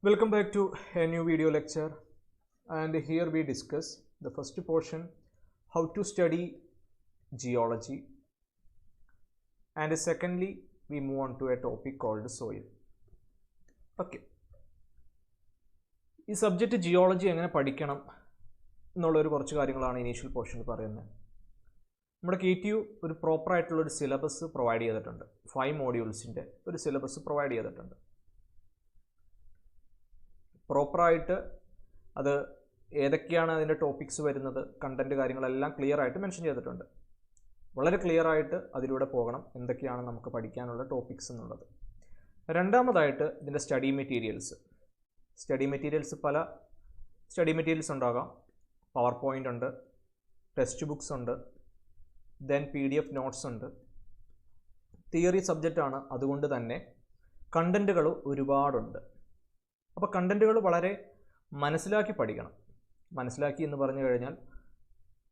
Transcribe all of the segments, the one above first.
Welcome back to a new video lecture, and here we discuss the first portion, how to study geology, and secondly we move on to a topic called soil. Okay, ഈ subject geology എങ്ങനെ പഠിക്കണം എന്നുള്ളൊരു കുറച്ച് കാര്യങ്ങളാണ് initial പോർഷനിൽ പറയുന്നത്. നമ്മുടെ KTU ഒരു പ്രോപ്പറായിട്ടുള്ളൊരു സിലബസ് പ്രൊവൈഡ് ചെയ്തിട്ടുണ്ട്. 5 മോഡ്യൂൾസിൻ്റെ ഒരു സിലബസ് പ്രൊവൈഡ് ചെയ്തിട്ടുണ്ട്. പ്രോപ്പറായിട്ട് അത് ഏതൊക്കെയാണ് അതിൻ്റെ ടോപ്പിക്സ് വരുന്നത്, കണ്ടൻറ്റ് കാര്യങ്ങളെല്ലാം ക്ലിയർ ആയിട്ട് മെൻഷൻ ചെയ്തിട്ടുണ്ട്. വളരെ ക്ലിയർ ആയിട്ട് അതിലൂടെ പോകണം എന്തൊക്കെയാണ് നമുക്ക് പഠിക്കാനുള്ള ടോപ്പിക്സ് എന്നുള്ളത്. രണ്ടാമതായിട്ട് ഇതിൻ്റെ സ്റ്റഡി മെറ്റീരിയൽസ്. പല സ്റ്റഡി മെറ്റീരിയൽസ് ഉണ്ടാകാം. പവർ പോയിൻ്റ് ഉണ്ട്, ടെക്സ്റ്റ് ബുക്സ് ഉണ്ട്, ദെൻ PDF നോട്ട്സ് ഉണ്ട്. തിയറി സബ്ജക്റ്റാണ്, അതുകൊണ്ട് തന്നെ കണ്ടൻറ്റുകൾ ഒരുപാടുണ്ട്. അപ്പോൾ കണ്ടൻറ്റുകൾ വളരെ മനസ്സിലാക്കി പഠിക്കണം. മനസ്സിലാക്കി എന്ന് പറഞ്ഞു കഴിഞ്ഞാൽ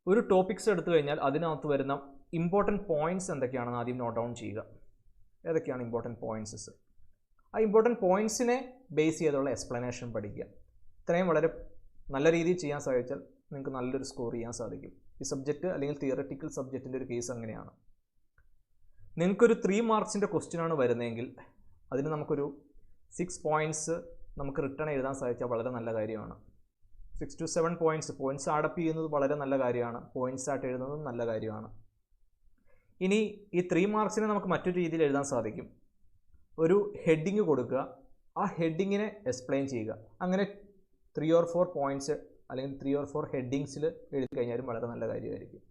ഒരു ടോപ്പിക്സ് എടുത്തു കഴിഞ്ഞാൽ അതിനകത്ത് വരുന്ന ഇമ്പോർട്ടൻറ്റ് പോയിൻറ്റ്സ് എന്തൊക്കെയാണെന്ന് ആദ്യം നോട്ട് ഡൗൺ ചെയ്യുക. ഏതൊക്കെയാണ് ഇമ്പോർട്ടൻറ്റ് പോയിൻറ്റ്സസ്? ആ ഇമ്പോർട്ടൻറ്റ് പോയിൻറ്റ്സിനെ ബേസ് ചെയ്തുള്ള എക്സ്പ്ലനേഷൻ പഠിക്കുക. ഇത്രയും വളരെ നല്ല രീതിയിൽ ചെയ്യാൻ സാധിച്ചാൽ നിങ്ങൾക്ക് നല്ലൊരു സ്കോർ ചെയ്യാൻ സാധിക്കും. ഈ സബ്ജക്റ്റ് അല്ലെങ്കിൽ തിയററ്റിക്കൽ സബ്ജക്റ്റിൻ്റെ ഒരു കേസ് അങ്ങനെയാണ്. നിങ്ങൾക്കൊരു 3 മാർക്സിൻ്റെ ക്വസ്റ്റ്യനാണ് വരുന്നതെങ്കിൽ അതിന് നമുക്കൊരു 6 പോയിൻറ്റ്സ് നമുക്ക് റിട്ടേൺ എഴുതാൻ സാധിച്ചാൽ വളരെ നല്ല കാര്യമാണ്. 6 to 7 പോയിൻറ്റ്സ് ആഡപ്പ് ചെയ്യുന്നത് വളരെ നല്ല കാര്യമാണ്. പോയിൻറ്റ്സ് ആയിട്ട് എഴുതുന്നതും നല്ല കാര്യമാണ്. ഇനി ഈ 3 മാർക്സിനെ നമുക്ക് മറ്റൊരു രീതിയിൽ എഴുതാൻ സാധിക്കും. ഒരു ഹെഡിങ് കൊടുക്കുക, ആ ഹെഡിങ്ങിനെ എക്സ്പ്ലെയിൻ ചെയ്യുക. അങ്ങനെ 3 or 4 പോയിൻറ്റ്സ് അല്ലെങ്കിൽ 3 or 4 ഹെഡിങ്സിൽ എഴുതി കഴിഞ്ഞാലും വളരെ നല്ല കാര്യമായിരിക്കും.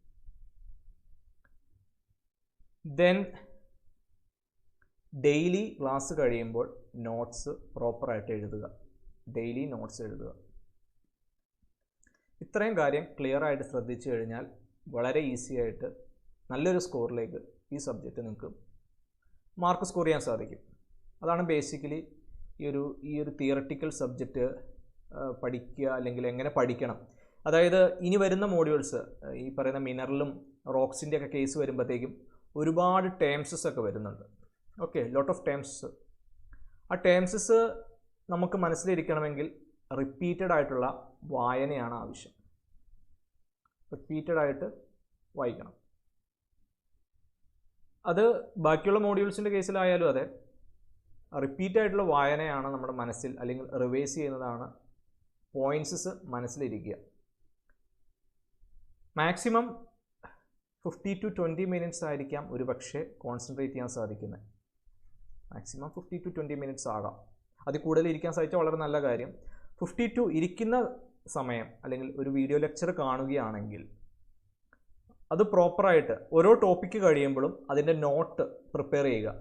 ദെൻ ഡെയിലി ക്ലാസ് കഴിയുമ്പോൾ നോട്ട്സ് പ്രോപ്പറായിട്ട് എഴുതുക. ഡെയിലി നോട്ട്സ് എഴുതുക. ഇത്രയും കാര്യം ക്ലിയർ ആയിട്ട് ശ്രദ്ധിച്ചു കഴിഞ്ഞാൽ വളരെ ഈസി ആയിട്ട് നല്ലൊരു സ്കോറിലേക്ക് ഈ സബ്ജക്റ്റ് നിങ്ങൾക്ക് മാർക്ക് സ്കോർ ചെയ്യാൻ സാധിക്കും. അതാണ് ബേസിക്കലി ഈ ഒരു തിയററ്റിക്കൽ സബ്ജക്റ്റ് പഠിക്കുക, അല്ലെങ്കിൽ എങ്ങനെ പഠിക്കണം. അതായത് ഇനി വരുന്ന മോഡ്യൂൾസ് ഈ പറയുന്ന മിനറലും റോക്സിൻ്റെ ഒക്കെ കേസ് വരുമ്പോഴത്തേക്കും ഒരുപാട് ടേംസസ് ഒക്കെ വരുന്നുണ്ട്. Okay, lot of ടേംസസ്. ആ ടേംസസ് നമുക്ക് മനസ്സിലിരിക്കണമെങ്കിൽ റിപ്പീറ്റഡ് ആയിട്ടുള്ള വായനയാണ് ആവശ്യം. റിപ്പീറ്റഡ് ആയിട്ട് വായിക്കണം. അത് ബാക്കിയുള്ള മോഡ്യൂൾസിൻ്റെ കേസിലായാലും അതെ, റിപ്പീറ്റ് ആയിട്ടുള്ള വായനയാണ് നമ്മുടെ മനസ്സിൽ, അല്ലെങ്കിൽ റിവൈസ് ചെയ്യുന്നതാണ് പോയിൻറ്റ്സസ് മനസ്സിലിരിക്കുക. മാക്സിമം 50 to 20 മിനിറ്റ്സ് ആയിരിക്കാം ഒരു പക്ഷേ കോൺസെൻട്രേറ്റ് ചെയ്യാൻ സാധിക്കുന്നത്. മാക്സിമം 50 to 20 മിനിറ്റ്സ് ആകാം. അതിൽ കൂടുതൽ ഇരിക്കാൻ സാധിച്ചാൽ വളരെ നല്ല കാര്യം. 52 ഇരിക്കുന്ന സമയം അല്ലെങ്കിൽ ഒരു വീഡിയോ ലെക്ചർ കാണുകയാണെങ്കിൽ അത് പ്രോപ്പറായിട്ട് ഓരോ ടോപ്പിക്ക് കഴിയുമ്പോഴും അതിൻ്റെ നോട്ട് പ്രിപ്പയർ ചെയ്യുക.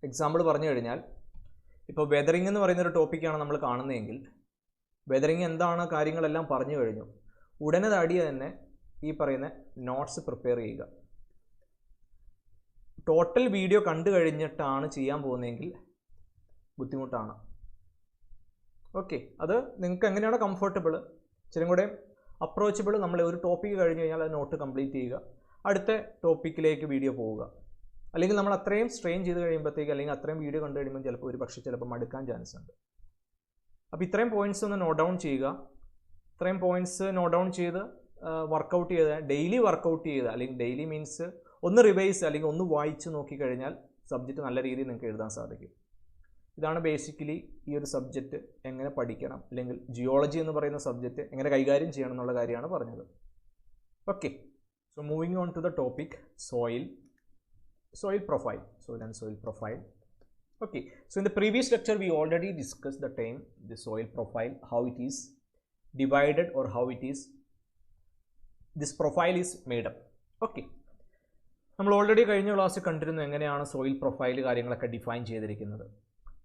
എക്സാമ്പിൾ പറഞ്ഞു കഴിഞ്ഞാൽ, ഇപ്പോൾ വെതറിങ് എന്ന് പറയുന്നൊരു ടോപ്പിക്കാണ് നമ്മൾ കാണുന്നതെങ്കിൽ വെതറിങ് എന്താണ് കാര്യങ്ങളെല്ലാം പറഞ്ഞു കഴിഞ്ഞു. ഉടനെ തന്നെ ഈ പറയുന്ന നോട്ട്സ് പ്രിപ്പയർ ചെയ്യുക. ടോട്ടൽ വീഡിയോ കണ്ടു കഴിഞ്ഞിട്ടാണ് ചെയ്യാൻ പോകുന്നതെങ്കിൽ ബുദ്ധിമുട്ടാണ്. ഓക്കെ, അത് നിങ്ങൾക്ക് എങ്ങനെയാണ് കംഫർട്ടബിൾ, ഇച്ചിരി കൂടെ അപ്രോച്ചബിൾ. നമ്മൾ ഒരു ടോപ്പിക്ക് കഴിഞ്ഞ് കഴിഞ്ഞാൽ അത് നോട്ട് കംപ്ലീറ്റ് ചെയ്യുക, അടുത്ത ടോപ്പിക്കിലേക്ക് വീഡിയോ പോവുക. അല്ലെങ്കിൽ നമ്മൾ അത്രയും സ്ട്രെയിൻ ചെയ്ത് കഴിയുമ്പോഴത്തേക്ക്, അല്ലെങ്കിൽ അത്രയും വീഡിയോ കണ്ടു കഴിയുമ്പോൾ ചിലപ്പോൾ മടുക്കാൻ ചാൻസ് ഉണ്ട്. അപ്പോൾ ഇത്രയും പോയിൻറ്റ്സ് ഒന്ന് നോട്ട് ഡൗൺ ചെയ്യുക. ഇത്രയും പോയിൻറ്റ്സ് നോട്ട് ഡൗൺ ചെയ്ത് വർക്കൗട്ട് ചെയ്ത് ഡെയിലി വർക്കൗട്ട് ചെയ്ത്, അല്ലെങ്കിൽ ഡെയിലി മീൻസ് ഒന്ന് റിവൈസ് അല്ലെങ്കിൽ ഒന്ന് വായിച്ച് നോക്കിക്കഴിഞ്ഞാൽ സബ്ജക്റ്റ് നല്ല രീതിയിൽ നിങ്ങൾക്ക് എഴുതാൻ സാധിക്കും. ഇതാണ് ബേസിക്കലി ഈ ഒരു സബ്ജക്റ്റ് എങ്ങനെ പഠിക്കണം, അല്ലെങ്കിൽ ജിയോളജി എന്ന് പറയുന്ന സബ്ജക്റ്റ് എങ്ങനെ കൈകാര്യം ചെയ്യണം എന്നുള്ള കാര്യമാണ് പറഞ്ഞത്. Okay, so moving on to the topic soil profile. Okay, so in the previous lecture we already discussed the term the soil profile, how it is divided or how it is this profile is made up. Okay, നമ്മൾ already കഴിഞ്ഞ ക്ലാസ്സിൽ കണ്ടിരുന്നു എങ്ങനെയാണ് soil profile കാര്യങ്ങളൊക്കെ define ചെയ്തിരിക്കുന്നത്.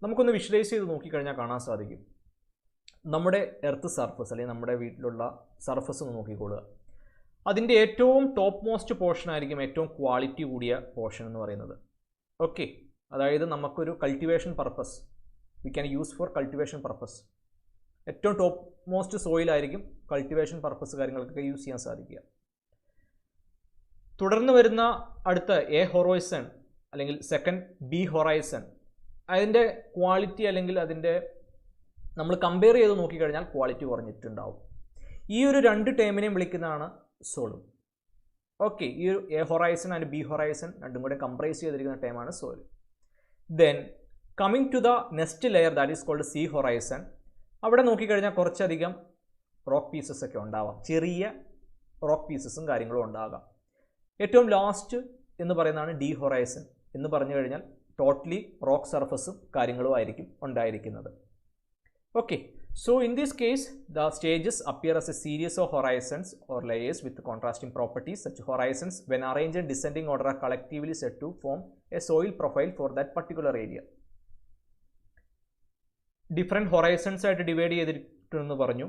നമുക്കൊന്ന് visualise ചെയ്ത് നോക്കിക്കഴിഞ്ഞാൽ കാണാൻ സാധിക്കും. നമ്മുടെ എർത്ത് സർഫസ് അല്ലെങ്കിൽ നമ്മുടെ വീട്ടിലുള്ള സർഫസ് ഒന്ന് നോക്കിക്കൊള്ളുക. അതിൻ്റെ ഏറ്റവും ടോപ്പ് മോസ്റ്റ് പോർഷൻ ആയിരിക്കും ഏറ്റവും ക്വാളിറ്റി കൂടിയ പോർഷൻ എന്ന് പറയുന്നത്. ഓക്കെ, അതായത് നമുക്കൊരു cultivation purpose, we can use for cultivation purpose. ഏറ്റവും ടോപ്പ് മോസ്റ്റ് സോയിലായിരിക്കും കൾട്ടിവേഷൻ പർപ്പസ് കാര്യങ്ങൾക്കൊക്കെ യൂസ് ചെയ്യാൻ സാധിക്കുക. തുടർന്ന് വരുന്ന അടുത്ത A ഹൊറൈസൺ അല്ലെങ്കിൽ സെക്കൻഡ് B ഹൊറൈസൺ, അതിൻ്റെ ക്വാളിറ്റി അല്ലെങ്കിൽ അതിൻ്റെ നമ്മൾ കമ്പയർ ചെയ്ത് നോക്കിക്കഴിഞ്ഞാൽ ക്വാളിറ്റി കുറഞ്ഞിട്ടുണ്ടാവും. ഈ ഒരു രണ്ട് ടേമിനെയും വിളിക്കുന്നതാണ് സോയിൽ. ഓക്കെ, ഈ ഒരു A horizon and B horizon രണ്ടും കൂടെ കംപ്രൈസ് ചെയ്തിരിക്കുന്ന ടേമാണ് soil. Then coming to the next layer that is called C horizon. അവിടെ നോക്കിക്കഴിഞ്ഞാൽ കുറച്ചധികം റോക്ക് പീസസ് ഒക്കെ ഉണ്ടാവാം, ചെറിയ റോക്ക് പീസസും കാര്യങ്ങളും ഉണ്ടാകാം. ഏറ്റവും ലാസ്റ്റ് എന്ന് പറയുന്നതാണ് ഡി ഹൊറൈസൺ. എന്ന് പറഞ്ഞു കഴിഞ്ഞാൽ ടോട്ടലി റോക്ക് സർഫസും കാര്യങ്ങളും ആയിരിക്കും ഉണ്ടായിരിക്കുന്നത്. Okay, so in this case the stages appear as a series of horizons or layers with contrasting properties. Such horizons when arranged in descending order are collectively said to form a soil profile for that particular area. Different Horizons ആയിട്ട് divide ചെയ്തിട്ടെന്ന് പറഞ്ഞു.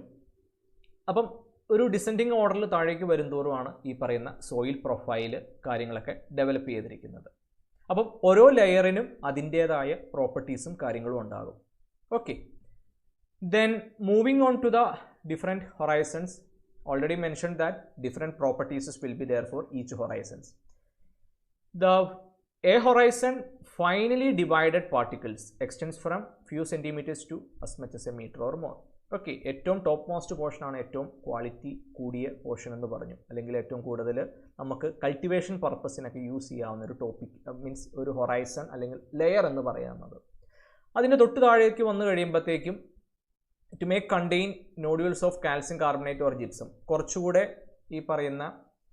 അപ്പം ഒരു descending ഓർഡറിൽ താഴേക്ക് വരുന്തോറുമാണ് ഈ പറയുന്ന soil profile കാര്യങ്ങളൊക്കെ develop ചെയ്തിരിക്കുന്നത്. അപ്പം ഓരോ ലെയറിനും അതിൻ്റേതായ പ്രോപ്പർട്ടീസും കാര്യങ്ങളും ഉണ്ടാകും. Okay, then moving on to the different horizons, already mentioned that different properties will be there for each horizons. The A horizon finely divided particles extends from few centimeters to as much as a meter or more. Okay, ഏറ്റവും top most portion ആണ് ഏറ്റവും quality കൂടിയ portion എന്ന് പറഞ്ഞു, അല്ലെങ്കിൽ ഏറ്റവും കൂടുതൽ നമുക്ക് കൾട്ടിവേഷൻ പർപ്പസിനൊക്കെ യൂസ് ചെയ്യാവുന്ന ഒരു ടോപ്പിക് മീൻസ് ഒരു ഹൊറൈസൺ അല്ലെങ്കിൽ ലെയർ എന്ന് പറയാവുന്നത്. അതിൻ്റെ തൊട്ട് താഴേക്ക് വന്നു കഴിയുമ്പോഴത്തേക്കും to make contain nodules of calcium carbonate or gypsum, കുറച്ചുകൂടെ ഈ പറയുന്ന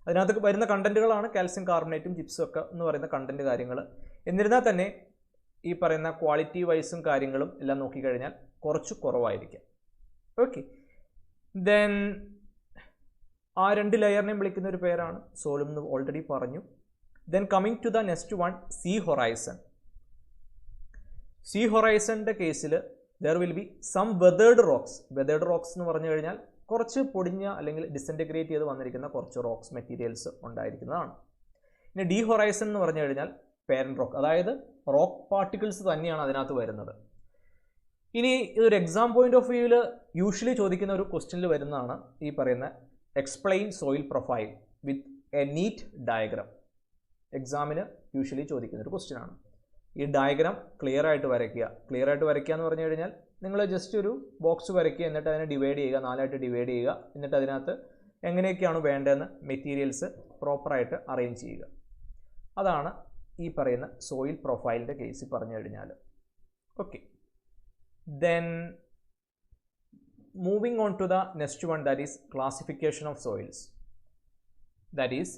അതിനകത്ത് വരുന്ന കണ്ടന്റുകളാണ് കാൽസ്യം കാർബണേറ്റും ജിപ്സും ഒക്കെ എന്ന് പറയുന്ന കണ്ടന്റ് കാര്യങ്ങൾ. എന്നിരുന്നാൽ തന്നെ ഈ പറയുന്ന ക്വാളിറ്റി വൈസും കാര്യങ്ങളും എല്ലാം നോക്കിക്കഴിഞ്ഞാൽ കുറച്ച് കുറവായിരിക്കാം. ഓക്കെ, ദെൻ ആ രണ്ട് ലെയറിനെയും വിളിക്കുന്ന ഒരു പേരാണ് സോയിലും എന്ന് ഓൾറെഡി പറഞ്ഞു. Then coming to the next one, C horizon. C ഹൊറൈസണിൻ്റെ കേസിൽ there will be some weathered rocks. weathered rocks എന്ന് പറഞ്ഞു കഴിഞ്ഞാൽ കുറച്ച് പൊടിഞ്ഞ അല്ലെങ്കിൽ ഡിസൻറ്റഗ്രേറ്റ് ചെയ്ത് വന്നിരിക്കുന്ന കുറച്ച് റോക്സ് മെറ്റീരിയൽസ് ഉണ്ടായിരിക്കുന്നതാണ്. ഇനി ഡി ഹൊറൈസൺ എന്ന് പറഞ്ഞു കഴിഞ്ഞാൽ പാരന്റ് റോക്ക്, അതായത് റോക്ക് പാർട്ടിക്കിൾസ് തന്നെയാണ് അതിനകത്ത് വരുന്നത്. ഇനി ഇതൊരു എക്സാം പോയിന്റ് ഓഫ് വ്യൂവിൽ യൂഷ്വലി ചോദിക്കുന്ന ഒരു ക്വസ്റ്റ്യനിൽ വരുന്നതാണ് ഈ പറയുന്ന explain soil profile with a neat diagram. എക്സാമിന് യൂഷ്വലി ചോദിക്കുന്ന ഒരു ക്വസ്റ്റ്യൻ ആണ്. ഈ ഡയഗ്രാം ക്ലിയർ ആയിട്ട് വരയ്ക്കുക. ക്ലിയർ ആയിട്ട് വരയ്ക്കുക എന്ന് പറഞ്ഞു കഴിഞ്ഞാൽ നിങ്ങൾ ജസ്റ്റ് ഒരു ബോക്സ് വരയ്ക്കുക, എന്നിട്ട് അതിനെ ഡിവൈഡ് ചെയ്യുക, 4 ആയിട്ട് ഡിവൈഡ് ചെയ്യുക, എന്നിട്ട് അതിനകത്ത് എങ്ങനെയൊക്കെയാണ് വേണ്ടതെന്ന് മെറ്റീരിയൽസ് പ്രോപ്പറായിട്ട് അറേഞ്ച് ചെയ്യുക. അതാണ് ഈ പറയുന്ന സോയിൽ പ്രൊഫൈലിൻ്റെ കേസ് പറഞ്ഞു കഴിഞ്ഞാൽ. Okay, then moving on to the next one, that is classification of soils. That is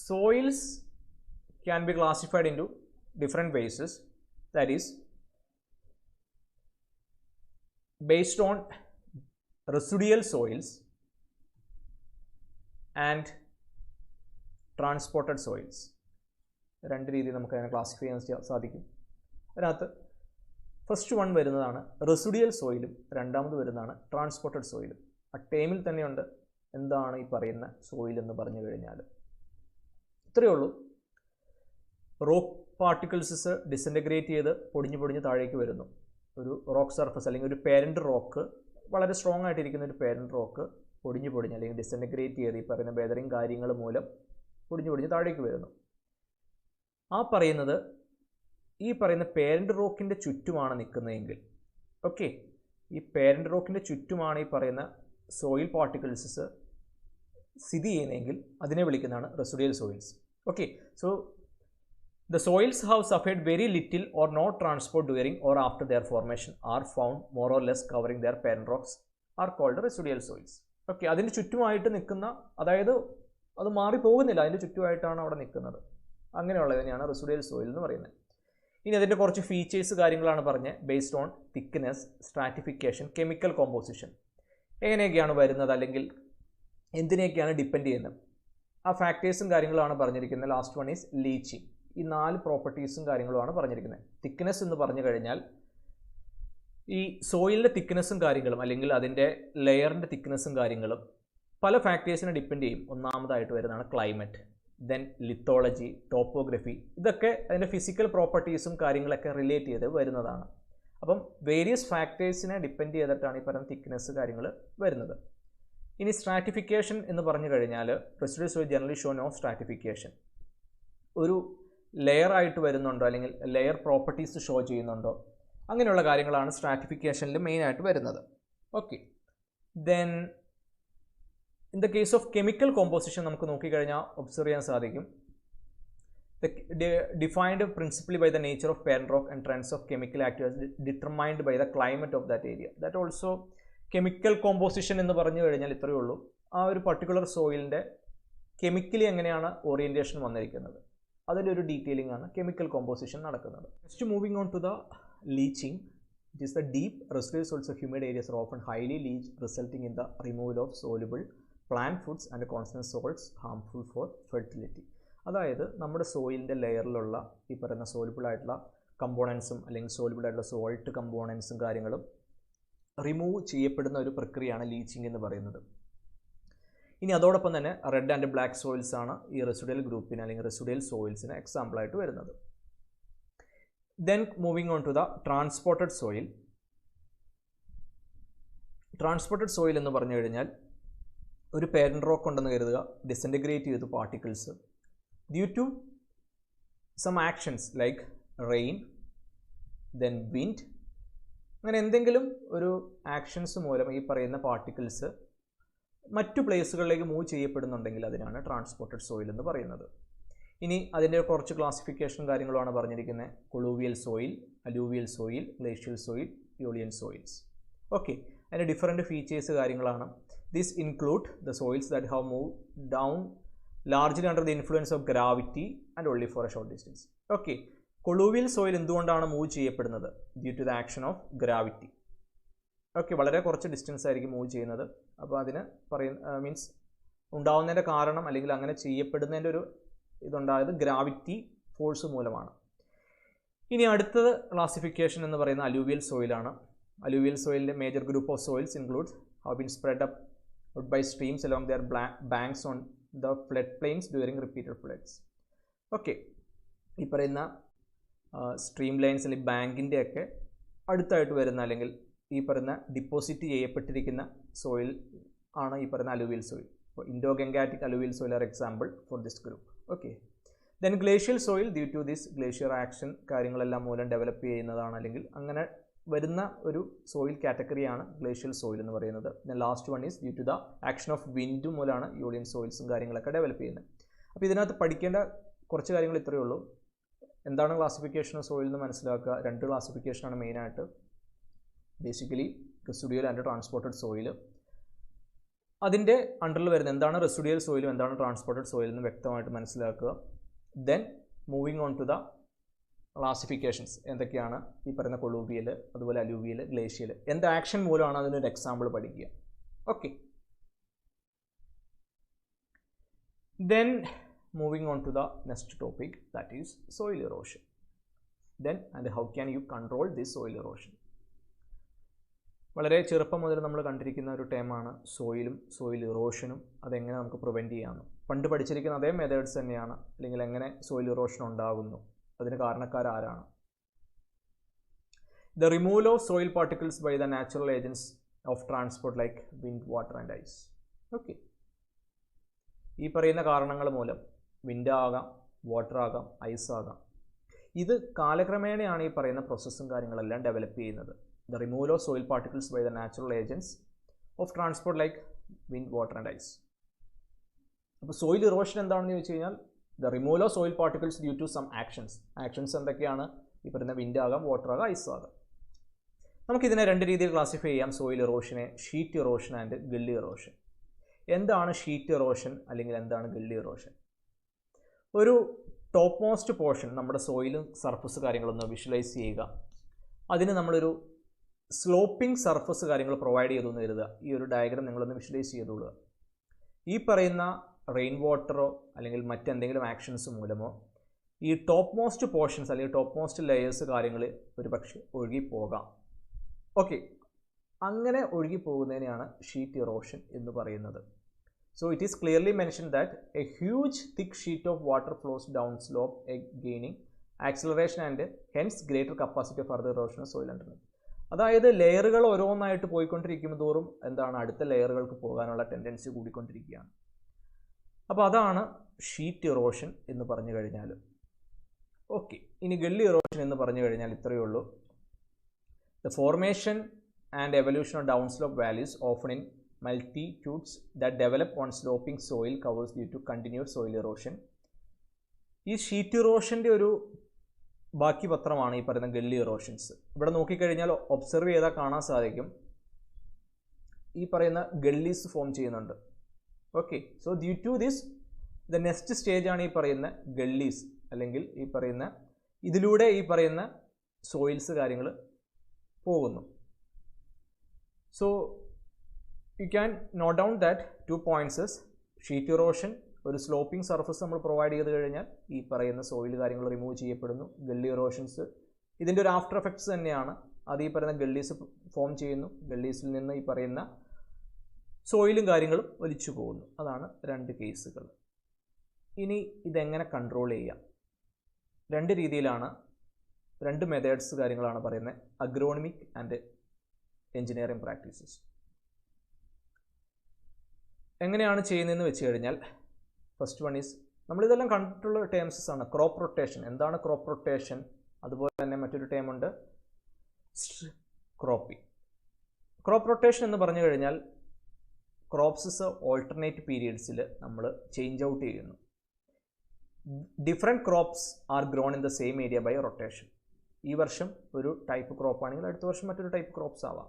soils can be classified in two different bases, that is based on residual soils and transported soils. രണ്ട് രീതിയിൽ നമുക്ക് അതിനെ classify ചെയ്യാൻ സാധിക്കും. അതിനകത്ത് first one വരുന്നതാണ് residual സോയിലും രണ്ടാമത് വരുന്നതാണ് ട്രാൻസ്പോർട്ടഡ് സോയിലും. ആ ടേമിൽ തന്നെയുണ്ട് എന്താണ് ഈ പറയുന്ന സോയിൽ എന്ന് പറഞ്ഞു കഴിഞ്ഞാൽ. ഇത്രയേ ഉള്ളൂ. റോക്ക് പാർട്ടിക്കിൾസ് ഡിസൻറ്റഗ്രേറ്റ് ചെയ്ത് പൊടിഞ്ഞ് താഴേക്ക് വരുന്നു. ഒരു റോക്ക് സർഫസ് അല്ലെങ്കിൽ ഒരു പാരന്റ് റോക്ക്, വളരെ സ്ട്രോങ് ആയിട്ടിരിക്കുന്ന ഒരു പാരന്റ് റോക്ക് പൊടിഞ്ഞ് അല്ലെങ്കിൽ ഡിസൻറ്റഗ്രേറ്റ് ചെയ്ത് ഈ പറയുന്ന വെതറിങ് കാര്യങ്ങൾ മൂലം പൊടിഞ്ഞ് താഴേക്ക് വരുന്നു. ആ പറയുന്നത് ഈ പറയുന്ന പാരന്റ് റോക്കിൻ്റെ ചുറ്റുമാണ് നിൽക്കുന്നതെങ്കിൽ, ഓക്കെ, ഈ പാരന്റ് റോക്കിൻ്റെ ചുറ്റുമാണ് ഈ പറയുന്ന സോയിൽ പാർട്ടിക്കിൾസ് സ്ഥിതി ചെയ്യുന്നതെങ്കിൽ അതിനെ വിളിക്കുന്നതാണ് residual soils. Okay, so the soils have suffered very little or no transport during or after their formation are found more or less covering their parent rocks are called residual soils. Okay, അതിൻ്റെ ചുറ്റുമായിട്ട് നിൽക്കുന്ന, അതായത് അത് മാറിപ്പോകുന്നില്ല, അതിൻ്റെ ചുറ്റുമായിട്ടാണ് അവിടെ നിൽക്കുന്നത്, അങ്ങനെയുള്ളതിനെയാണ് residual soil എന്ന് പറയുന്നത്. ഇനി അതിൻ്റെ കുറച്ച് ഫീച്ചേഴ്സ് കാര്യങ്ങളാണ് പറഞ്ഞത്. Based on thickness, stratification, chemical composition, എങ്ങനെയൊക്കെയാണ് വരുന്നത് അല്ലെങ്കിൽ എന്തിനെയൊക്കെയാണ് ഡിപ്പെൻഡ് ചെയ്യുന്നത്, ആ ഫാക്ടേഴ്സും കാര്യങ്ങളാണ് പറഞ്ഞിരിക്കുന്നത്. Last one is leaching. ഈ 4 പ്രോപ്പർട്ടീസും കാര്യങ്ങളുമാണ് പറഞ്ഞിരിക്കുന്നത്. തിക്നെസ് എന്ന് പറഞ്ഞു കഴിഞ്ഞാൽ ഈ സോയിലിൻ്റെ തിക്നെസ്സും കാര്യങ്ങളും അല്ലെങ്കിൽ അതിൻ്റെ ലെയറിൻ്റെ തിക്നെസ്സും കാര്യങ്ങളും പല ഫാക്ടേഴ്സിനെ ഡിപ്പെൻഡ് ചെയ്യും. ഒന്നാമതായിട്ട് വരുന്നതാണ് ക്ലൈമറ്റ്, ദെൻ ലിത്തോളജി, ടോപ്പോഗ്രഫി, ഇതൊക്കെ അതിൻ്റെ ഫിസിക്കൽ പ്രോപ്പർട്ടീസും കാര്യങ്ങളൊക്കെ റിലേറ്റ് ചെയ്ത് വരുന്നതാണ്. അപ്പം വേരിയസ് ഫാക്ടേഴ്സിനെ ഡിപ്പെൻഡ് ചെയ്തിട്ടാണ് ഈ പറയുന്ന തിക്നെസ് കാര്യങ്ങൾ വരുന്നത്. ഇനി സ്ട്രാറ്റിഫിക്കേഷൻ എന്ന് പറഞ്ഞു കഴിഞ്ഞാൽ residual soil generally show no stratification. ഒരു ലെയർ ആയിട്ട് വരുന്നുണ്ടോ അല്ലെങ്കിൽ ലെയർ പ്രോപ്പർട്ടീസ് ഷോ ചെയ്യുന്നുണ്ടോ, അങ്ങനെയുള്ള കാര്യങ്ങളാണ് സ്ട്രാറ്റിഫിക്കേഷനിൽ മെയിനായിട്ട് വരുന്നത്. Okay, then in the case of chemical composition നമുക്ക് നോക്കിക്കഴിഞ്ഞാൽ ഒബ്സർവ് ചെയ്യാൻ സാധിക്കും. Defined principally by the nature of parent rock and trends of chemical activity determined by the climate of that area. That also chemical composition എന്ന് പറഞ്ഞു കഴിഞ്ഞാൽ ഇത്രയേ ഉള്ളൂ. ആ ഒരു പർട്ടിക്കുലർ സോയിലിൻ്റെ കെമിക്കലി എങ്ങനെയാണ് ഓറിയൻറ്റേഷൻ വന്നിരിക്കുന്നത്, അതിൻ്റെ ഒരു ഡീറ്റെയിലിംഗ് ആണ് കെമിക്കൽ കോമ്പോസിഷൻ നടക്കുന്നത്. Next moving on to the leaching. It is the deep residual soils of humid areas are often highly leach resulting in the removal of soluble plant foods and constant salts harmful for fertility. അതായത് നമ്മുടെ സോയിലിൻ്റെ ലെയറിലുള്ള ഈ പറയുന്ന സോലുബിളായിട്ടുള്ള കമ്പോണൻസും അല്ലെങ്കിൽ സോലുബിളായിട്ടുള്ള salt കമ്പോണൻസും കാര്യങ്ങളും remove ചെയ്യപ്പെടുന്ന ഒരു പ്രക്രിയയാണ് leaching എന്ന് പറയുന്നത്. ഇനി അതോടൊപ്പം തന്നെ റെഡ് ആൻഡ് ബ്ലാക്ക് സോയിൽസ് ആണ് ഈ റെസിഡ്യൂൽ ഗ്രൂപ്പിന് അല്ലെങ്കിൽ റെസിഡ്യൂൽ സോയിൽസിന് എക്സാമ്പിളായിട്ട് വരുന്നത്. Then moving on to the transported soil. Transported soil എന്ന് പറഞ്ഞു കഴിഞ്ഞാൽ ഒരു പേരന്റ് റോക്ക് ഉണ്ടെന്ന് കരുതുക, ഡിസൻറ്റിഗ്രേറ്റ് ചെയ്ത particles due to some actions like rain, then wind, അങ്ങനെ എന്തെങ്കിലും ഒരു ആക്ഷൻസ് മൂലം ഈ പറയുന്ന പാർട്ടിക്കിൾസ് മറ്റു പ്ലേസുകളിലേക്ക് മൂവ് ചെയ്യപ്പെടുന്നുണ്ടെങ്കിൽ അതിനാണ് ട്രാൻസ്പോർട്ടഡ് സോയിൽ എന്ന് പറയുന്നത്. ഇനി അതിൻ്റെ കുറച്ച് ക്ലാസിഫിക്കേഷൻ കാര്യങ്ങളുമാണ് പറഞ്ഞിരിക്കുന്നത്. Colluvial soil, alluvial soil, glacial soil, aeolian soils. Okay, അതിൻ്റെ ഡിഫറെൻറ്റ് ഫീച്ചേഴ്സ് കാര്യങ്ങളാണ്. This include the soils that have move down largely under the influence of gravity and only for a short distance. Okay, colluvial soil എന്തുകൊണ്ടാണ് move ചെയ്യപ്പെടുന്നത്? Due to the action of gravity. Okay, വളരെ കുറച്ച് distance ആയിരിക്കും move ചെയ്യുന്നത്. അപ്പോൾ അതിന് means ഉണ്ടാവുന്നതിൻ്റെ കാരണം അല്ലെങ്കിൽ അങ്ങനെ ചെയ്യപ്പെടുന്നതിൻ്റെ ഒരു ഇതുണ്ടായത് ഗ്രാവിറ്റി ഫോഴ്സ് മൂലമാണ്. ഇനി അടുത്തത് ക്ലാസിഫിക്കേഷൻ എന്ന് പറയുന്ന അലൂവിയൽ സോയിലാണ്. അലൂവിയൽ സോയിലിൻ്റെ major group of soils include have been spread up by streams along their banks on the flood plains during repeated floods. Okay, ഈ പറയുന്ന സ്ട്രീം ലൈൻസ് അല്ലെങ്കിൽ ബാങ്കിൻ്റെ ഒക്കെ അടുത്തായിട്ട് വരുന്ന അല്ലെങ്കിൽ ഈ പറയുന്ന ഡിപ്പോസിറ്റ് ചെയ്യപ്പെട്ടിരിക്കുന്ന സോയിൽ ആണ് ഈ പറയുന്ന അലൂവിയൽ സോയിൽ. അപ്പോൾ Indo Gangetic alluvial soil are example for this group. Okay, then glacial soil due to this glacier action കാര്യങ്ങളെല്ലാം മൂലം ഡെവലപ്പ് ചെയ്യുന്നതാണ് അല്ലെങ്കിൽ അങ്ങനെ വരുന്ന ഒരു സോയിൽ കാറ്റഗറിയാണ് ഗ്ലേഷ്യൽ സോയിൽ എന്ന് പറയുന്നത്. Then last one is due to the action of wind മൂലമാണ് യോളിയൻ സോയിൽസും കാര്യങ്ങളൊക്കെ ഡെവലപ്പ് ചെയ്യുന്നത്. അപ്പോൾ ഇതിനകത്ത് പഠിക്കേണ്ട കുറച്ച് കാര്യങ്ങൾ ഇത്രയേ ഉള്ളൂ. എന്താണ് ക്ലാസിഫിക്കേഷൻ ഓഫ് സോയിൽ എന്ന് മനസ്സിലാക്കുക. രണ്ട് ക്ലാസിഫിക്കേഷനാണ് മെയിനായിട്ട്. Basically residual and transported soil. അതിൻ്റെ അണ്ടറിൽ വരുന്ന എന്താണ് റെസിഡ്യൂൽ സോയിലും എന്താണ് ട്രാൻസ്പോർട്ടഡ് സോയിൽ എന്ന് വ്യക്തമായിട്ട് മനസ്സിലാക്കുക. Then moving on to the classifications എന്തൊക്കെയാണ് ഈ പറയുന്ന കൊളൂവിയൽ, അതുപോലെ അലൂവിയൽ, ഗ്ലേഷ്യൽ, എന്ത് ആക്ഷൻ മൂലമാണ് അതിനൊരു എക്സാമ്പിൾ പഠിക്കുക. Okay, then moving on to the next topic, that is soil erosion. Then and how can you control this soil erosion. വളരെ ചെറുപ്പം മുതൽ നമ്മൾ കണ്ടിരിക്കുന്ന ഒരു ടേമാണ് സോയിലും സോയിൽ ഇറോഷനും. അതെങ്ങനെ നമുക്ക് പ്രിവെൻറ്റ് ചെയ്യാമെന്ന് പണ്ട് പഠിച്ചിരിക്കുന്ന അതേ മെത്തേഡ്സ് തന്നെയാണ്. അല്ലെങ്കിൽ എങ്ങനെ സോയിൽ ഇറോഷൻ ഉണ്ടാകുന്നു, അതിന് കാരണക്കാരാരാണ്. The removal of soil particles by the natural agents of transport like wind, water and ice. Okay, ഈ പറയുന്ന കാരണങ്ങൾ മൂലം വിൻഡ് ആകാം, വാട്ടർ ആകാം, ഐസ് ആകാം. ഇത് കാലക്രമേണയാണ് ഈ പറയുന്ന പ്രോസസ്സും കാര്യങ്ങളെല്ലാം ഡെവലപ്പ് ചെയ്യുന്നത്. The removal of soil particles by the natural agents of transport like wind, water and ice. അപ്പോൾ സോയിൽ ഇറോഷൻ എന്താണെന്ന് ചോദിച്ചു കഴിഞ്ഞാൽ the removal of soil particles due to some actions. Actions എന്തൊക്കെയാണ്? ഈ പറയുന്ന വിൻഡ് ആകാം, വാട്ടർ ആകാം, ഐസ് ആകാം. നമുക്കിതിനെ രണ്ട് രീതിയിൽ ക്ലാസിഫൈ ചെയ്യാം. സോയിൽ ഇറോഷനെ sheet erosion and gully erosion. എന്താണ് ഷീറ്റ് ഇറോഷൻ അല്ലെങ്കിൽ എന്താണ് ഗള്ളി ഇറോഷൻ? ഒരു ടോപ്പ് മോസ്റ്റ് പോർഷൻ നമ്മുടെ സോയിലും സർഫസ് കാര്യങ്ങളൊന്ന് വിഷ്വലൈസ് ചെയ്യുക. അതിന് നമ്മളൊരു സ്ലോപ്പിംഗ് സർഫസ് കാര്യങ്ങൾ പ്രൊവൈഡ് ചെയ്തു എന്ന് കരുതുക. ഈ ഒരു ഡയഗ്രാം നിങ്ങളൊന്ന് വിഷ്വലൈസ് ചെയ്തോളുക. ഈ പറയുന്ന റെയിൻ വാട്ടറോ അല്ലെങ്കിൽ മറ്റെന്തെങ്കിലും ആക്ഷൻസ് മൂലമോ ഈ ടോപ്പ് മോസ്റ്റ് പോർഷൻസ് അല്ലെങ്കിൽ ടോപ്പ് മോസ്റ്റ് ലെയേഴ്സ് കാര്യങ്ങൾ ഒരു പക്ഷേ ഒഴുകിപ്പോകാം. ഓക്കെ, അങ്ങനെ ഒഴുകിപ്പോകുന്നതിനെയാണ് ഷീറ്റ് ഇറോഷൻ എന്ന് പറയുന്നത്. So it is clearly mention that a huge thick sheet of water flows down slope gaining acceleration and hence greater capacity of further erosion of soil underneath. അതായത് ലെയറുകൾ ഓരോന്നായിട്ട് പോയിക്കൊണ്ടിരിക്കും തോറും എന്താണ് അടുത്ത ലെയറുകൾക്ക് പോകാനുള്ള ടെൻഡൻസി കൂടിക്കൊണ്ടിരിക്കുകയാണ്. അപ്പോൾ അതാണ് ഷീറ്റ് ഇറോഷൻ എന്ന് പറഞ്ഞു കഴിഞ്ഞാൽ. ഓക്കെ, ഇനി ഗള്ളി ഇറോഷൻ എന്ന് പറഞ്ഞു കഴിഞ്ഞാൽ ഇത്രയേ ഉള്ളൂ. The formation and evolution of downslope valleys often in multitudes that develop on sloping soil covers due to continued soil erosion. ഈ ഷീറ്റ് ഇറോഷൻ്റെ ഒരു ബാക്കി പത്രമാണ് ഈ പറയുന്ന ഗള്ളി ഇറോഷൻസ്. ഇവിടെ നോക്കിക്കഴിഞ്ഞാൽ ഒബ്സർവ് ചെയ്താൽ കാണാൻ സാധിക്കും ഈ പറയുന്ന ഗള്ളീസ് ഫോം ചെയ്യുന്നുണ്ട്. Okay, so due to this the next stage ആണ് ഈ പറയുന്ന ഗള്ളീസ്, അല്ലെങ്കിൽ ഈ പറയുന്ന ഇതിലൂടെ ഈ പറയുന്ന സോയിൽസ് കാര്യങ്ങൾ പോകുന്നു. So you can note down that 2 points sheet erosion, ഒരു സ്ലോപ്പിംഗ് സർഫസ് നമ്മൾ പ്രൊവൈഡ് ചെയ്ത് കഴിഞ്ഞാൽ ഈ പറയുന്ന സോയിൽ കാര്യങ്ങൾ റിമൂവ് ചെയ്യപ്പെടുന്നു. ഗള്ളി ഇറോഷൻസ് ഇതിൻ്റെ ഒരു ആഫ്റ്റർ എഫക്ട്സ് തന്നെയാണ്. അത് ഈ പറയുന്ന ഗള്ളീസ് ഫോം ചെയ്യുന്നു, ഗള്ളീസിൽ നിന്ന് ഈ പറയുന്ന സോയിലും കാര്യങ്ങളും ഒലിച്ചു പോകുന്നു. അതാണ് 2 കേസുകൾ. ഇനി ഇതെങ്ങനെ കൺട്രോൾ ചെയ്യാം? 2 രീതിയിലാണ്, 2 മെത്തേഡ്സ് കാര്യങ്ങളാണ് പറയുന്നത്. Agronomic and engineering practices. എങ്ങനെയാണ് ചെയ്യുന്നതെന്ന് വെച്ച് കഴിഞ്ഞാൽ, ഫസ്റ്റ് വൺ ഈസ്, നമ്മളിതെല്ലാം കണ്ടിട്ടുള്ള ടേംസസ് ആണ്. Crop rotation. എന്താണ് ക്രോപ്പ് റൊട്ടേഷൻ? അതുപോലെ തന്നെ മറ്റൊരു ടേമുണ്ട് ക്രോപ്പിംഗ്. ക്രോപ്പ് റൊട്ടേഷൻ എന്ന് പറഞ്ഞു കഴിഞ്ഞാൽ ക്രോപ്സസ് ഓൾട്ടർനേറ്റ് പീരിയഡ്സിൽ നമ്മൾ ചേഞ്ച് ഔട്ട് ചെയ്യുന്നു. Different crops are grown in the same area by rotation. ഈ വർഷം ഒരു ടൈപ്പ് ക്രോപ്പ് ആണെങ്കിൽ അടുത്ത വർഷം മറ്റൊരു ടൈപ്പ് ക്രോപ്സ് ആവാം.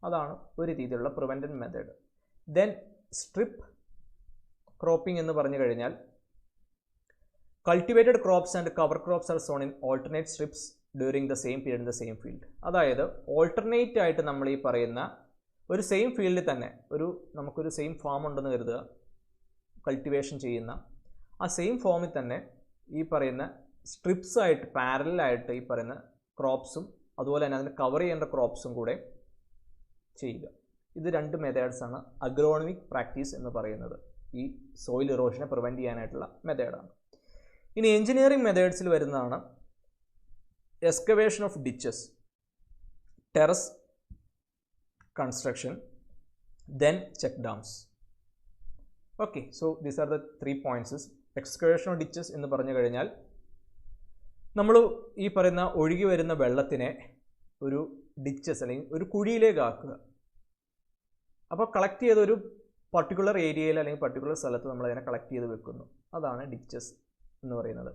അതാണ് ഒരു രീതിയിലുള്ള പ്രിവെൻറ്റൻ മെത്തേഡ്. ദെൻ സ്ട്രിപ്പ് ക്രോപ്പിംഗ് എന്ന് പറഞ്ഞു കഴിഞ്ഞാൽ cultivated crops and cover crops are sown in alternate strips during the same period in the same field. അതായത് ഓൾട്ടർനേറ്റ് ആയിട്ട് നമ്മൾ ഈ പറയുന്ന ഒരു സെയിം ഫീൽഡിൽ തന്നെ നമുക്കൊരു സെയിം ഫാം ഉണ്ടെന്ന് കരുതുക, കൾട്ടിവേഷൻ ചെയ്യുന്ന ആ സെയിം ഫാമിൽ തന്നെ ഈ പറയുന്ന സ്ട്രിപ്സ് ആയിട്ട് പാരലായിട്ട് ഈ പറയുന്ന ക്രോപ്സും അതുപോലെ തന്നെ അതിന് കവർ ചെയ്യേണ്ട ക്രോപ്സും കൂടെ ചെയ്യുക. ഇത് 2 മെത്തേഡ്സാണ് അഗ്രോണമിക് പ്രാക്ടീസ് എന്ന് പറയുന്നത്. ഈ സോയിൽ ഇറോഷനെ പ്രിവെൻറ്റ് ചെയ്യാനായിട്ടുള്ള മെത്തേഡാണ്. ഇനി എഞ്ചിനീയറിംഗ് മെത്തേഡ്സിൽ വരുന്നതാണ് excavation of ditches, terrace construction, then check dams. Okay, so these are the 3 points. Excavation of ditches എന്ന് പറഞ്ഞു കഴിഞ്ഞാൽ നമ്മൾ ഈ പറയുന്ന ഒഴുകി വരുന്ന വെള്ളത്തിനെ ഒരു ഡിച്ചസ് അല്ലെങ്കിൽ ഒരു കുഴിയിലേക്ക് ആക്കുക. അപ്പോൾ കളക്ട് ചെയ്ത ഒരു പർട്ടിക്കുലർ ഏരിയയിൽ അല്ലെങ്കിൽ പർട്ടിക്കുലർ സ്ഥലത്ത് നമ്മൾ അതിനെ കളക്ട് ചെയ്ത് വെക്കുന്നു. അതാണ് ഡിച്ചസ് എന്ന് പറയുന്നത്.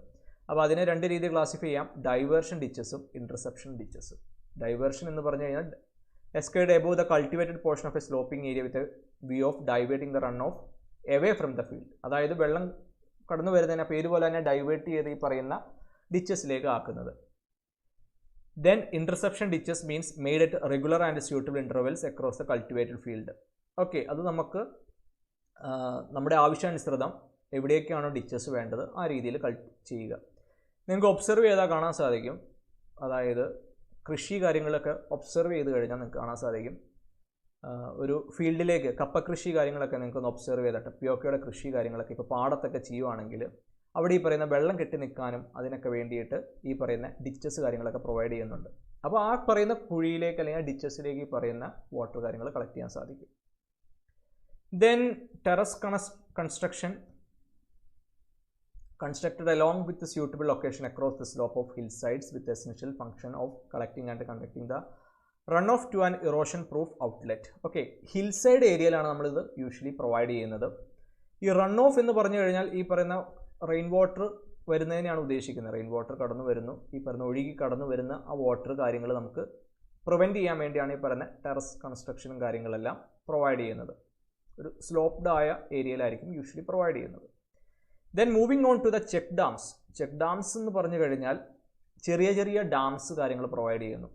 അപ്പോൾ അതിനെ 2 രീതിയിൽ ക്ലാസിഫൈ ചെയ്യാം. ഡൈവേർഷൻ ഡിച്ചസും ഇൻ്റർസെപ്ഷൻ ഡിച്ചസും. ഡൈവേർഷൻ എന്ന് പറഞ്ഞു കഴിഞ്ഞാൽ excavated above the cultivated portion of a sloping area with view of diverting the run off away from the field. അതായത് വെള്ളം കടന്നു വരുന്നതിനെ പേര് പോലെ തന്നെ ഡൈവേർട്ട് ചെയ്ത് ഈ പറയുന്ന ഡിച്ചസിലേക്ക് ആക്കുന്നത്. Then interception ditches means made at regular and suitable intervals across the cultivated field. Okay, അത് നമുക്ക് നമ്മുടെ ആവശ്യാനുസൃതം എവിടെയൊക്കെയാണോ ഡിച്ചസ് വേണ്ടത് ആ രീതിയിൽ ചെയ്യുക. നിങ്ങൾക്ക് ഒബ്സർവ് ചെയ്താൽ കാണാൻ സാധിക്കും. അതായത് കൃഷി കാര്യങ്ങളൊക്കെ ഒബ്സർവ് ചെയ്ത് കഴിഞ്ഞാൽ നിങ്ങൾക്ക് കാണാൻ സാധിക്കും. ഒരു ഫീൽഡിലേക്ക് കപ്പ കൃഷി കാര്യങ്ങളൊക്കെ നിങ്ങൾക്കൊന്ന് ഒബ്സർവ് ചെയ്തിട്ട് പിയോക്കയുടെ കൃഷി കാര്യങ്ങളൊക്കെ ഇപ്പോൾ പാടത്തൊക്കെ ചെയ്യുവാണെങ്കിൽ അവിടെ ഈ പറയുന്ന വെള്ളം കെട്ടി നിൽക്കാനും അതിനൊക്കെ വേണ്ടിയിട്ട് ഈ പറയുന്ന ഡിച്ചസ് കാര്യങ്ങളൊക്കെ പ്രൊവൈഡ് ചെയ്യുന്നുണ്ട്. അപ്പോൾ ആ പറയുന്ന കുഴിയിലേക്ക് അല്ലെങ്കിൽ ഡിച്ചസിലേക്ക് ഈ പറയുന്ന വാട്ടർ കാര്യങ്ങൾ കളക്ട് ചെയ്യാൻ സാധിക്കും. Then terrace construction constructed along with the suitable location across the slope of hillsides with the essential function of collecting and conducting the runoff to an erosion proof outlet. Okay, hillside ഏരിയയിലാണ് നമ്മളിത് usually provide ചെയ്യുന്നത്. ഈ run off എന്ന് പറഞ്ഞു കഴിഞ്ഞാൽ ഈ പറയുന്ന rain water വരുന്നതിനെയാണ് ഉദ്ദേശിക്കുന്നത്. റെയിൻ വാട്ടർ കടന്നു വരുന്നു, ഈ പറയുന്ന ഒഴുകി കടന്നു വരുന്ന ആ വാട്ടർ കാര്യങ്ങൾ നമുക്ക് പ്രിവെൻറ്റ് ചെയ്യാൻ വേണ്ടിയാണ് ഈ പറയുന്ന ടെറസ് കൺസ്ട്രക്ഷനും കാര്യങ്ങളെല്ലാം പ്രൊവൈഡ് ചെയ്യുന്നത്. ഒരു സ്ലോപ്ഡ് ആയ ഏരിയയിലായിരിക്കും യൂഷ്വലി പ്രൊവൈഡ് ചെയ്യുന്നത്. Then moving on to the check dams. Check dams എന്ന് പറഞ്ഞു കഴിഞ്ഞാൽ ചെറിയ ചെറിയ ഡാംസ് കാര്യങ്ങൾ പ്രൊവൈഡ് ചെയ്യുന്നു,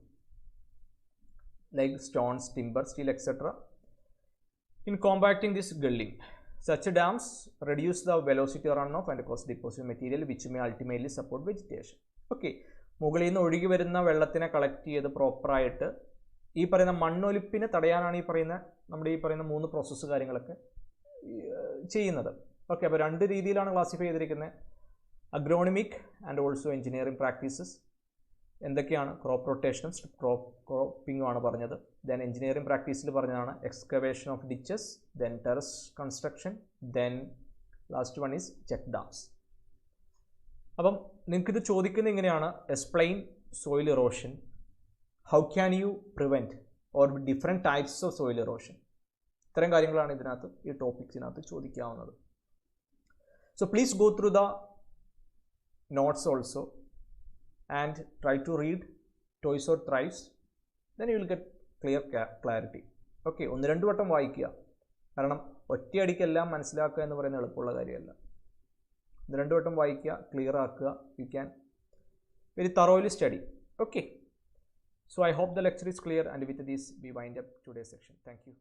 like stones, timber, steel etcetera. In compacting this gullying, such dams reduce the velocity run off and cost deposit material which may ultimately support vegetation. Okay, മുകളിൽ നിന്ന് ഒഴുകി വരുന്ന വെള്ളത്തിനെ കളക്ട് ചെയ്ത് പ്രോപ്പറായിട്ട് ഈ പറയുന്ന മണ്ണൊലിപ്പിനെ തടയാനാണ് ഈ പറയുന്ന നമ്മുടെ ഈ പറയുന്ന 3 പ്രോസസ്സ് കാര്യങ്ങളൊക്കെ ചെയ്യുന്നത്. ഓക്കെ, അപ്പോൾ 2 രീതിയിലാണ് ക്ലാസിഫൈ ചെയ്തിരിക്കുന്നത്. Agronomic and also engineering practices. എന്തൊക്കെയാണ്? ക്രോപ്പ് റൊട്ടേഷനും ക്രോപ്പിങ്ങുമാണ് പറഞ്ഞത്. ദെൻ എഞ്ചിനീയറിംഗ് പ്രാക്ടീസിൽ പറഞ്ഞതാണ് excavation of ditches, then terrace construction, then last one is check dams. അപ്പം നിങ്ങൾക്കിത് ചോദിക്കുന്നത് ഇങ്ങനെയാണ്: explain soil erosion, how can you prevent or different types of soil erosion. ഇത്തരം കാര്യങ്ങളാണ് ഇതിനകത്ത് ഈ ടോപ്പിക്സിനകത്ത് ചോദിക്കാവുന്നത്. So please go through the notes also and try to read twice or thrice, then you will get clear clarity. Okay, 1-2 വട്ടം വായിക്കുക. കാരണം ഒറ്റയടിക്കെല്ലാം മനസ്സിലാക്കുക എന്ന് പറയുന്നത് എളുപ്പമുള്ള കാര്യമല്ല. 1-2 വട്ടം വായിക്കുക, ക്ലിയർ ആക്കുക. You can very thoroughly study. Okay, so I hope the lecture is clear, and with this we wind up today's section. Thank you.